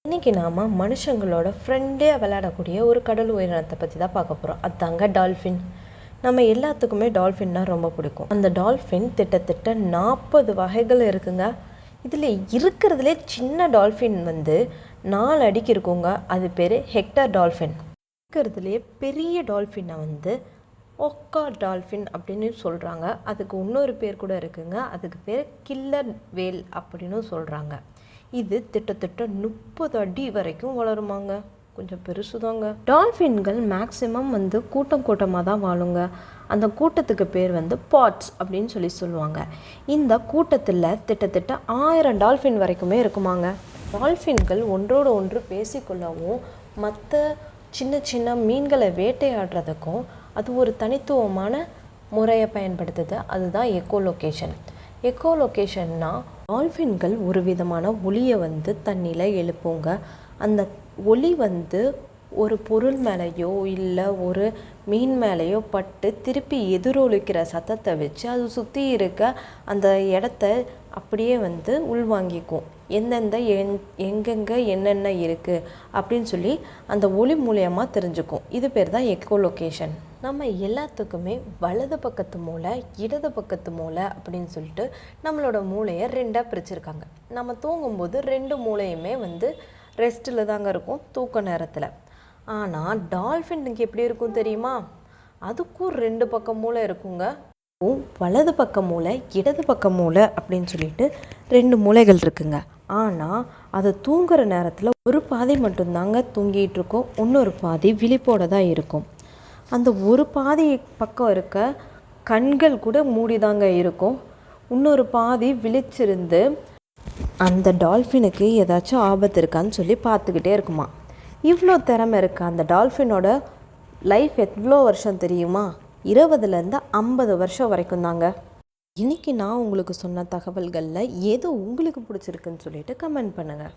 இன்றைக்கி நாம் மனுஷங்களோட ஃப்ரெண்டே விளையாடக்கூடிய ஒரு கடல் உயிரினத்தை பற்றி தான் பார்க்க போகிறோம். அதுதாங்க டால்ஃபின். நம்ம எல்லாத்துக்குமே டால்ஃபின்னா ரொம்ப பிடிக்கும். அந்த டால்ஃபின் கிட்டத்தட்ட 40 வகைகள் இருக்குங்க. இதில் இருக்கிறதுலே சின்ன டால்ஃபின் 4 அடிக்கு இருக்குங்க. அது பேர் ஹெக்டர் டால்ஃபின். இருக்கிறதுலே பெரிய டால்ஃபினை ஒக்கா டால்ஃபின் அப்படின்னு சொல்கிறாங்க. அதுக்கு இன்னொரு பேர் கூட இருக்குங்க. அதுக்கு பேர் கில்லர் வேல் அப்படின்னு சொல்கிறாங்க. இது கிட்டத்தட்ட 30 அடி வரைக்கும் வளருமாங்க. கொஞ்சம் பெருசு தாங்க. டால்ஃபின்கள் மேக்ஸிமம் கூட்டம் கூட்டமாக தான் வாழுங்க. அந்த கூட்டத்துக்கு பேர் பாட்ஸ் அப்படின்னு சொல்லுவாங்க. இந்த கூட்டத்தில் கிட்டத்தட்ட 1000 டால்ஃபின் வரைக்குமே இருக்குமாங்க. டால்ஃபின்கள் ஒன்றோடு ஒன்று பேசிக்கொள்ளவும் மற்ற சின்ன சின்ன மீன்களை வேட்டையாடுறதுக்கும் அது ஒரு தனித்துவமான முறையை பயன்படுத்துது. அதுதான் எக்கோலொகேஷன். எக்கோலொகேஷன்னா டால்ஃபின்கள் ஒரு விதமான ஒலியை தண்ணியில் எழுப்புங்க. அந்த ஒலி ஒரு பொருள் மேலேயோ இல்லை ஒரு மீன் மேலேயோ பட்டு திருப்பி எதிரொலிக்கிற சத்தத்தை வச்சு அது சுற்றி இருக்க அந்த இடத்த அப்படியே உள்வாங்கிக்கும். எந்தெந்த எங்கெங்கே என்னென்ன இருக்குது அப்படின்னு சொல்லி அந்த ஒலி மூலியமாக தெரிஞ்சுக்கும். இது பேர் தான் எக்கோலொகேஷன். நம்ம எல்லாத்துக்குமே வலது பக்கத்து மூளை, இடது பக்கத்து மூளை அப்படின்னு சொல்லிட்டு நம்மளோட மூளையை 2ஆக பிரிச்சுருக்காங்க. நம்ம தூங்கும்போது 2 மூளையுமே ரெஸ்ட்டில் தாங்க இருக்கும் தூக்க நேரத்தில். ஆனால் டால்ஃபினுக்கு எப்படி இருக்கும் தெரியுமா? அதுக்கும் 2 பக்கம் மூளை இருக்குங்க. வலது பக்க மூளை, இடது பக்க மூளை அப்படின்னு சொல்லிட்டு 2 மூளைகள் இருக்குங்க. ஆனால் அது தூங்குற நேரத்தில் ஒரு பாதி மட்டும்தாங்க தூங்கிட்டு இருக்கும். இன்னொரு பாதி விழிப்போடு தான் இருக்கும். அந்த ஒரு பாதி பக்கம் இருக்க கண்கள் கூட மூடிதாங்க இருக்கும். இன்னொரு பாதி விழிச்சிருந்து அந்த டால்ஃபினுக்கு ஏதாச்சும் ஆபத்து இருக்கான்னு சொல்லி பார்த்துக்கிட்டே இருக்குமா. இவ்வளோ திறமை இருக்கா அந்த டால்ஃபினோட லைஃப் எவ்வளோ வருஷம் தெரியுமா? 20லேருந்து 50 வருஷம் வரைக்கும் தாங்க. இன்றைக்கி நான் உங்களுக்கு சொன்ன தகவல்களில் எது உங்களுக்கு பிடிச்சிருக்குன்னு சொல்லிட்டு கமெண்ட் பண்ணுங்கள்.